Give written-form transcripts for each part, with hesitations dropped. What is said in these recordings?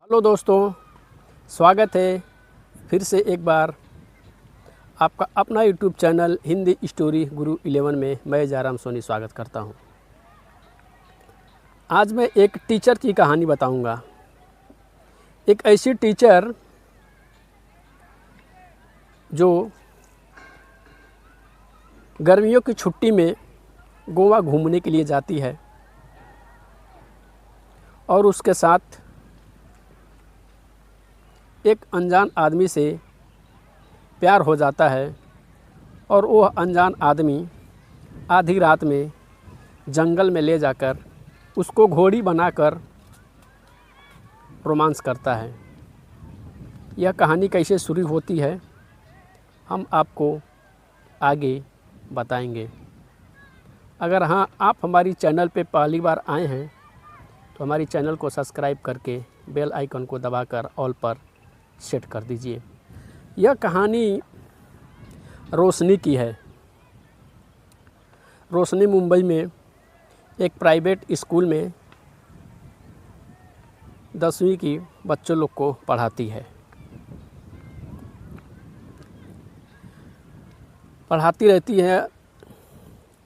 Hello दोस्तों, स्वागत है फिर से एक बार आपका अपना यूट्यूब चैनल हिंदी स्टोरी गुरु 11 में मैं जयराम सोनी स्वागत करता हूं। आज मैं एक टीचर की कहानी बताऊंगा। एक ऐसी टीचर जो गर्मियों की छुट्टी में गोवा घूमने के लिए जाती है और उसके साथ एक अनजान आदमी से प्यार हो जाता है और वह अनजान आदमी आधी रात में जंगल में ले जाकर उसको घोड़ी बनाकर रोमांस करता है। यह कहानी कैसे शुरू होती है हम आपको आगे बताएंगे। अगर हाँ आप हमारी चैनल पे पहली बार आए हैं तो हमारी चैनल को सब्सक्राइब करके बेल आइकन को दबाकर ऑल पर सेट कर दीजिए। यह कहानी रोशनी की है। रोशनी मुंबई में एक प्राइवेट स्कूल में 10वीं की बच्चों लोग को पढ़ाती है। पढ़ाती रहती है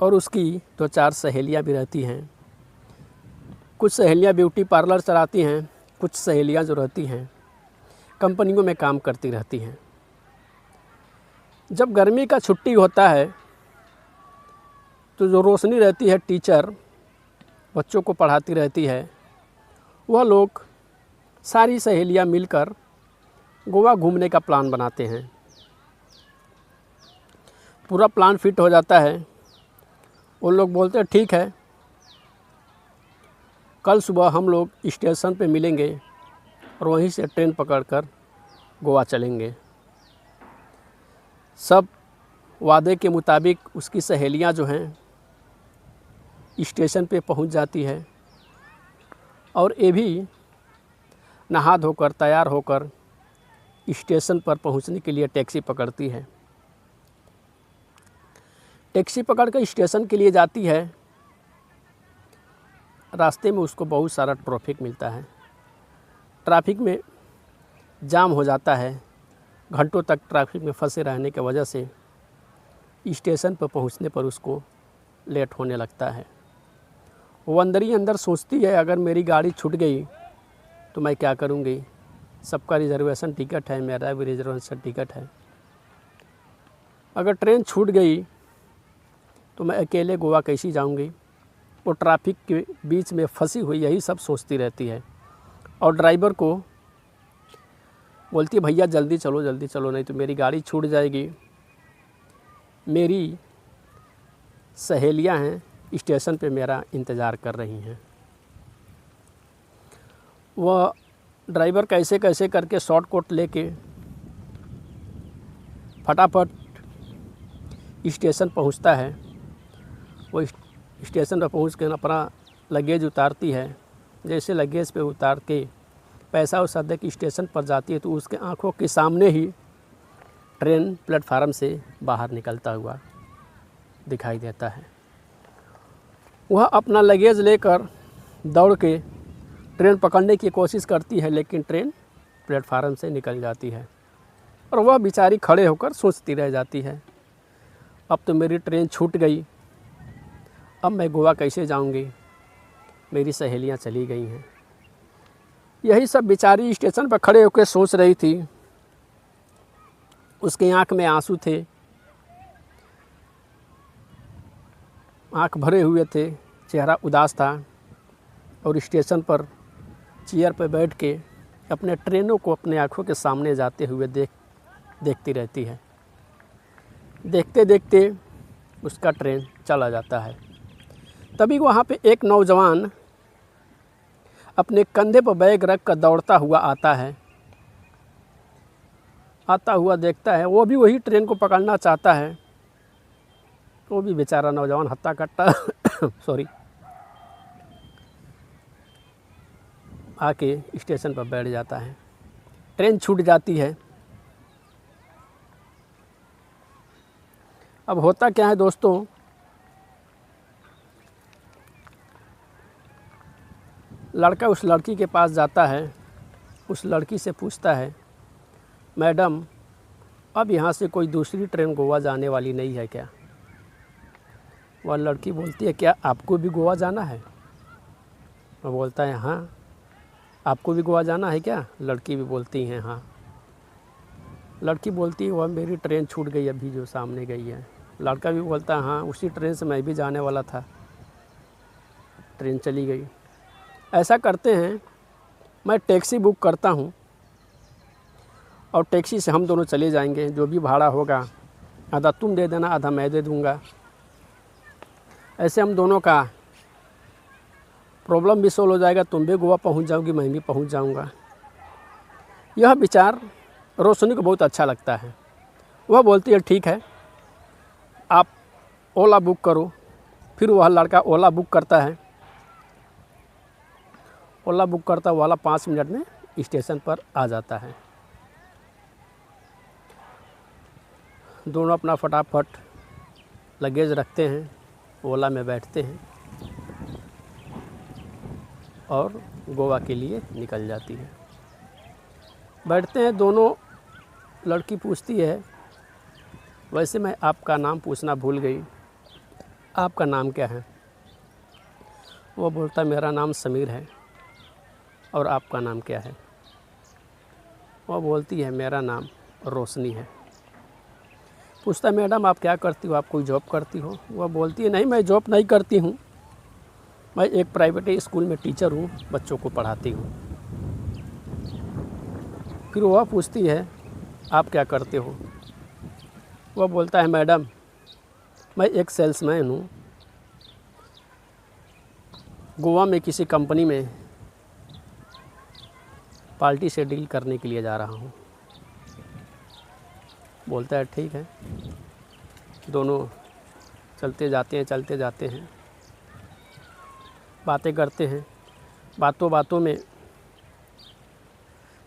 और उसकी 2-4 सहेलियां भी रहती हैं। कुछ सहेलियां ब्यूटी पार्लर चलाती हैं, कुछ सहेलियां जो रहती हैं कंपनियों में काम करती रहती हैं। जब गर्मी का छुट्टी होता है तो जो रोशनी रहती है टीचर बच्चों को पढ़ाती रहती है, वह लोग सारी सहेलियां मिलकर गोवा घूमने का प्लान बनाते हैं। पूरा प्लान फिट हो जाता है। वो लोग बोलते हैं ठीक है, कल सुबह हम लोग स्टेशन पे मिलेंगे और वहीं से ट्रेन पकड़कर गोवा चलेंगे। सब वादे के मुताबिक उसकी सहेलियां जो हैं स्टेशन पे पहुंच जाती है और ये भी नहा धोकर तैयार होकर स्टेशन पर पहुंचने के लिए टैक्सी पकड़ती है। टैक्सी पकड़कर स्टेशन के लिए जाती है। रास्ते में उसको बहुत सारा ट्रैफिक मिलता है। ट्रैफिक में जाम हो जाता है। घंटों तक ट्रैफिक में फंसे रहने की वजह से स्टेशन पर पहुंचने पर उसको लेट होने लगता है। वो अंदर ही अंदर सोचती है अगर मेरी गाड़ी छूट गई तो मैं क्या करूंगी। सबका रिजर्वेशन टिकट है, मेरा भी रिजर्वेशन टिकट है। अगर ट्रेन छूट गई तो मैं अकेले गोवा कैसे जाऊंगी। वो ट्रैफिक के बीच में फंसी हुई यही सब सोचती रहती है और ड्राइवर को बोलती है भैया जल्दी चलो नहीं तो मेरी गाड़ी छूट जाएगी। मेरी सहेलियां हैं स्टेशन पे मेरा इंतज़ार कर रही हैं। वह ड्राइवर कैसे कैसे करके शॉर्टकट लेके फटाफट स्टेशन पहुंचता है। वो स्टेशन पर पहुंच के अपना लगेज उतारती है। जैसे लगेज पे उतार के पैसा उसा दे के स्टेशन पर जाती है तो उसके आंखों के सामने ही ट्रेन प्लेटफार्म से बाहर निकलता हुआ दिखाई देता है। वह अपना लगेज लेकर दौड़ के ट्रेन पकड़ने की कोशिश करती है, लेकिन ट्रेन प्लेटफार्म से निकल जाती है और वह बेचारी खड़े होकर सोचती रह जाती है अब तो मेरी ट्रेन छूट गई, अब मैं गोवा कैसे जाऊंगी, मेरी सहेलियां चली गई हैं। यही सब बेचारी स्टेशन पर खड़े होकर सोच रही थी। उसकी आंख में आंसू थे, आंख भरे हुए थे, चेहरा उदास था और स्टेशन पर चेयर पर बैठ के अपने ट्रेनों को अपने आंखों के सामने जाते हुए देखती रहती है। देखते देखते उसका ट्रेन चला जाता है। तभी वहाँ पे एक नौजवान अपने कंधे पर बैग रख कर दौड़ता हुआ आता है। आता हुआ देखता है, वो भी वही ट्रेन को पकड़ना चाहता है। वो भी बेचारा नौजवान हत्ता कट्टा सॉरी आके स्टेशन पर बैठ जाता है। ट्रेन छूट जाती है। अब होता क्या है दोस्तों, लड़का उस लड़की के पास जाता है उस लड़की से पूछता है, मैडम अब यहाँ से कोई दूसरी ट्रेन गोवा जाने वाली नहीं है क्या? वह लड़की बोलती है, क्या आपको भी गोवा जाना है? वह बोलता है, हाँ। आपको भी गोवा जाना है क्या? लड़की भी बोलती है, हाँ। लड़की बोलती है, वह मेरी ट्रेन छूट गई अभी जो सामने गई है। लड़का भी बोलता है, हाँ उसी ट्रेन से मैं भी जाने वाला था, ट्रेन चली गई। ऐसा करते हैं, मैं टैक्सी बुक करता हूँ और टैक्सी से हम दोनों चले जाएंगे। जो भी भाड़ा होगा आधा तुम दे देना, आधा मैं दे दूँगा। ऐसे हम दोनों का प्रॉब्लम भी सोल्व हो जाएगा। तुम भी गोवा पहुँच जाओगी, मैं भी पहुँच जाऊँगा। यह विचार रोशनी को बहुत अच्छा लगता है। वह बोलती है, ठीक है आप ओला बुक करो। फिर वह लड़का ओला बुक करता है। ओला बुक करता वाला 5 मिनट में स्टेशन पर आ जाता है। दोनों अपना फटाफट लगेज रखते हैं, ओला में बैठते हैं और गोवा के लिए निकल जाती है। बैठते हैं दोनों। लड़की पूछती है, वैसे मैं आपका नाम पूछना भूल गई, आपका नाम क्या है? वो बोलता, मेरा नाम समीर है। और आपका नाम क्या है? वो बोलती है, मेरा नाम रोशनी है। पूछता, मैडम आप क्या करती हो? आप कोई जॉब करती हो? वह बोलती है, नहीं मैं जॉब नहीं करती हूँ, मैं एक प्राइवेट स्कूल में टीचर हूँ, बच्चों को पढ़ाती हूँ। फिर वह पूछती है, आप क्या करते हो? वह बोलता है, मैडम मैं एक सेल्समैन हूँ, गोवा में किसी कंपनी में पार्टी से डील करने के लिए जा रहा हूँ। बोलता है, ठीक है। दोनों चलते जाते हैं, बातें करते हैं। बातों बातों में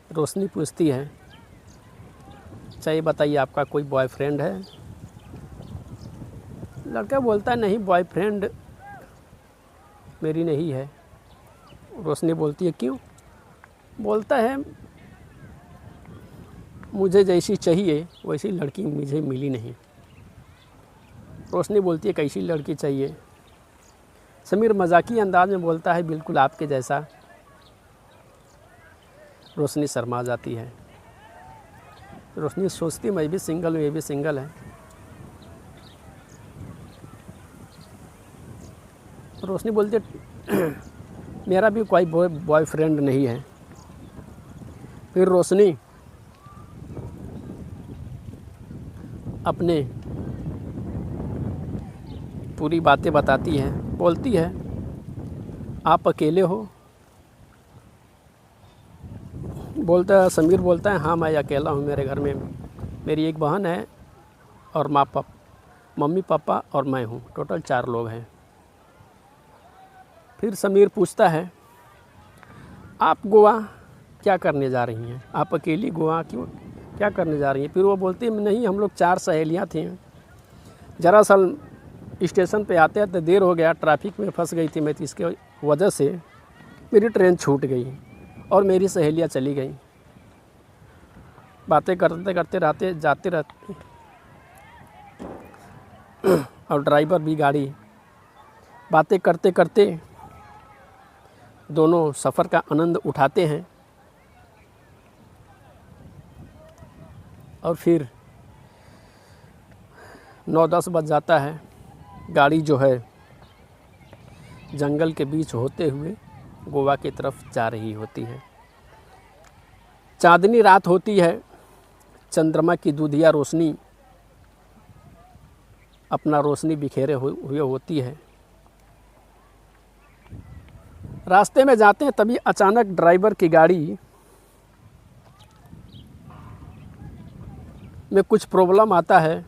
रोशनी पूछती है, अच्छा ये बताइए आपका कोई बॉयफ्रेंड है? लड़का बोलता है, नहीं बॉयफ्रेंड मेरी नहीं है। रोशनी बोलती है, क्यों? बोलता है, मुझे जैसी चाहिए वैसी लड़की मुझे मिली नहीं। रोशनी बोलती है, कैसी लड़की चाहिए? समीर मजाकी अंदाज में बोलता है, बिल्कुल आपके जैसा। रोशनी शर्मा जाती है। रोशनी सोचती, मैं भी सिंगल हूँ, ये भी सिंगल है। रोशनी बोलती है, मेरा भी कोई बॉयफ्रेंड नहीं है। फिर रोशनी अपने पूरी बातें बताती है। बोलती है, आप अकेले हो? बोलता है, समीर बोलता है, हाँ मैं अकेला हूँ। मेरे घर में मेरी एक बहन है और मम्मी पापा और मैं हूँ, टोटल 4 लोग हैं। फिर समीर पूछता है, आप गोवा क्या करने जा रही हैं? आप अकेली गोवा क्यों क्या करने जा रही हैं? फिर वो बोलती है, नहीं हम लोग 4 सहेलियाँ थी। दरअसल स्टेशन पे आते आते देर हो गया, ट्रैफिक में फंस गई थी मैं, तो इसके वजह से मेरी ट्रेन छूट गई और मेरी सहेलियाँ चली गई। बातें करते करते जाते रहते और ड्राइवर भी गाड़ी। बातें करते करते दोनों सफ़र का आनंद उठाते हैं और फिर 9-10 बज जाता है। गाड़ी जो है जंगल के बीच होते हुए गोवा की तरफ जा रही होती है। चांदनी रात होती है। चंद्रमा की दूधिया रोशनी अपना रोशनी बिखेरे हुए होती है। रास्ते में जाते हैं, तभी अचानक ड्राइवर की गाड़ी में कुछ प्रॉब्लम आता है।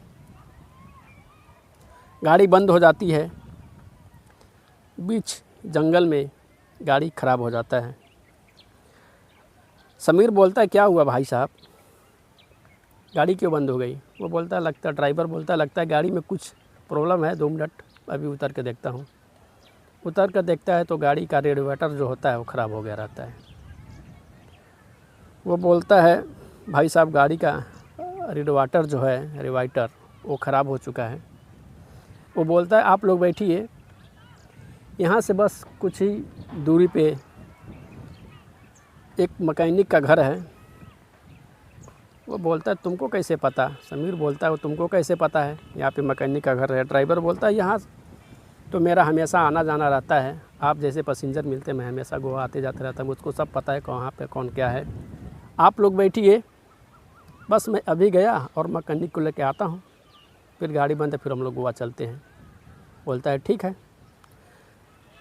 गाड़ी बंद हो जाती है। बीच जंगल में गाड़ी ख़राब हो जाता है। समीर बोलता है, क्या हुआ भाई साहब, गाड़ी क्यों बंद हो गई? वो बोलता है, ड्राइवर बोलता है, लगता है गाड़ी में कुछ प्रॉब्लम है, 2 मिनट अभी उतर के देखता हूँ। उतर कर देखता है तो गाड़ी का रेडिएटर जो होता है वो ख़राब हो गया रहता है। वो बोलता है भाई साहब गाड़ी का रेडिएटर जो है रेडिएटर वो ख़राब हो चुका है। वो बोलता है आप लोग बैठिए, यहाँ से बस कुछ ही दूरी पे एक मैकेनिक का घर है। वो बोलता है तुमको कैसे पता? समीर बोलता है वो तुमको कैसे पता है यहाँ पे मैकेनिक का घर है? ड्राइवर बोलता है यहाँ तो मेरा हमेशा आना जाना रहता है, आप जैसे पैसेंजर मिलते मैं हमेशा गोवा आते जाते रहता हूँ, मुझको सब पता है कहाँ पे कौन क्या है। आप लोग बैठिए, बस मैं अभी गया और मैकेनिक को लेके आता हूँ, फिर गाड़ी बंद है, फिर हम लोग गोवा चलते हैं। बोलता है ठीक है।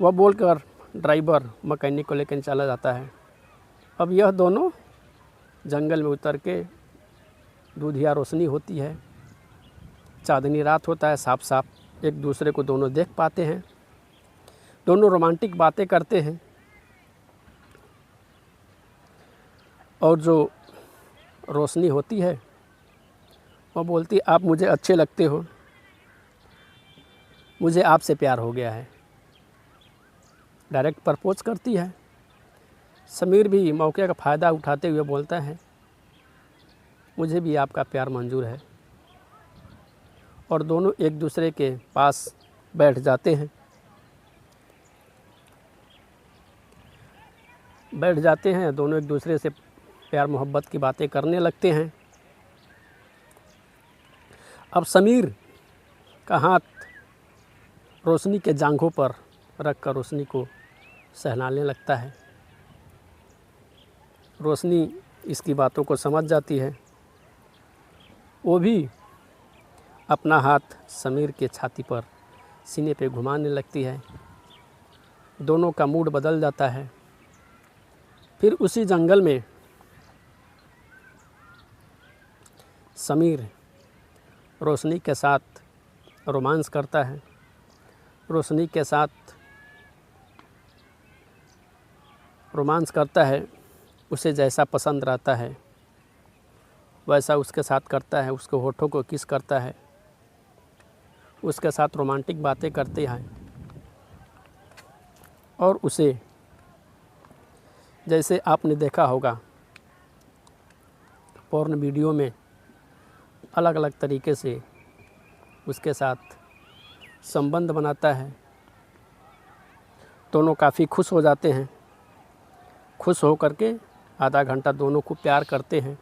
वह बोलकर ड्राइवर मैकेनिक को लेकर चला जाता है। अब यह दोनों जंगल में उतर के, दूधिया रोशनी होती है, चांदनी रात होता है, साफ साफ एक दूसरे को दोनों देख पाते हैं। दोनों रोमांटिक बातें करते हैं और जो रोशनी होती है वो बोलती आप मुझे अच्छे लगते हो, मुझे आपसे प्यार हो गया है। डायरेक्ट प्रपोज करती है। समीर भी मौके का फ़ायदा उठाते हुए बोलता है मुझे भी आपका प्यार मंजूर है। और दोनों एक दूसरे के पास बैठ जाते हैं। दोनों एक दूसरे से प्यार मोहब्बत की बातें करने लगते हैं। अब समीर का हाथ रोशनी के जांघों पर रखकर रोशनी को सहलाने लगता है। रोशनी इसकी बातों को समझ जाती है। वो भी अपना हाथ समीर के छाती पर सीने पे घुमाने लगती है। दोनों का मूड बदल जाता है। फिर उसी जंगल में समीर रोशनी के साथ रोमांस करता है। रोशनी के साथ रोमांस करता है, उसे जैसा पसंद रहता है वैसा उसके साथ करता है। उसके होठों को किस करता है, उसके साथ रोमांटिक बातें करते हैं और उसे जैसे आपने देखा होगा पोर्न वीडियो में अलग अलग तरीके से उसके साथ संबंध बनाता है। दोनों काफ़ी खुश हो जाते हैं। खुश हो करके आधा घंटा दोनों को प्यार करते हैं।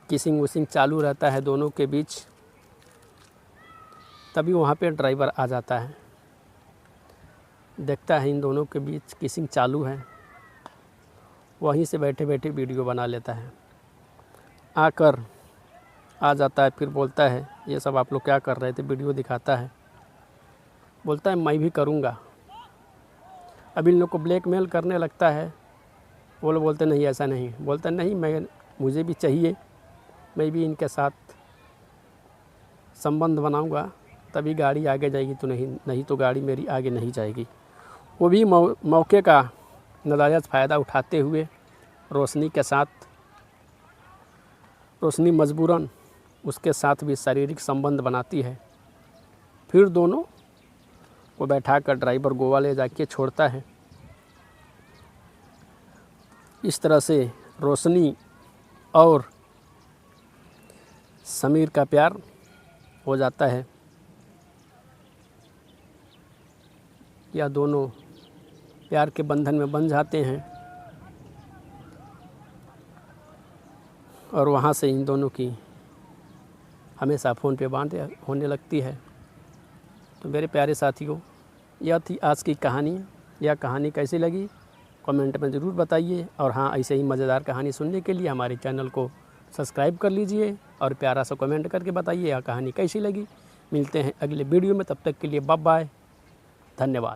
किसिंग विसिंग चालू रहता है दोनों के बीच। तभी वहाँ पे ड्राइवर आ जाता है, देखता है इन दोनों के बीच किसिंग चालू है, वहीं से बैठे बैठे वीडियो बना लेता है। आ जाता है, फिर बोलता है ये सब आप लोग क्या कर रहे थे? वीडियो दिखाता है। बोलता है मैं भी करूँगा। अब इन लोग को ब्लैकमेल करने लगता है। वो लोग बोलते नहीं ऐसा नहीं। बोलता नहीं, मुझे भी चाहिए, मैं भी इनके साथ संबंध बनाऊंगा तभी गाड़ी आगे जाएगी, तो नहीं तो गाड़ी मेरी आगे नहीं जाएगी। वो भी मौके का नाजायज़ फ़ायदा उठाते हुए रोशनी के साथ, रोशनी मजबूरन उसके साथ भी शारीरिक संबंध बनाती है। फिर दोनों को बैठा कर ड्राइवर गोवा ले जाके छोड़ता है। इस तरह से रोशनी और समीर का प्यार हो जाता है। या दोनों प्यार के बंधन में बंध जाते हैं और वहाँ से इन दोनों की हमेशा फ़ोन पे बात होने लगती है। तो मेरे प्यारे साथियों, यह थी आज की कहानी। यह कहानी कैसी लगी कमेंट में ज़रूर बताइए। और हाँ, ऐसे ही मज़ेदार कहानी सुनने के लिए हमारे चैनल को सब्सक्राइब कर लीजिए और प्यारा सा कमेंट करके बताइए यह कहानी कैसी लगी। मिलते हैं अगले वीडियो में, तब तक के लिए बाय बाय, धन्यवाद।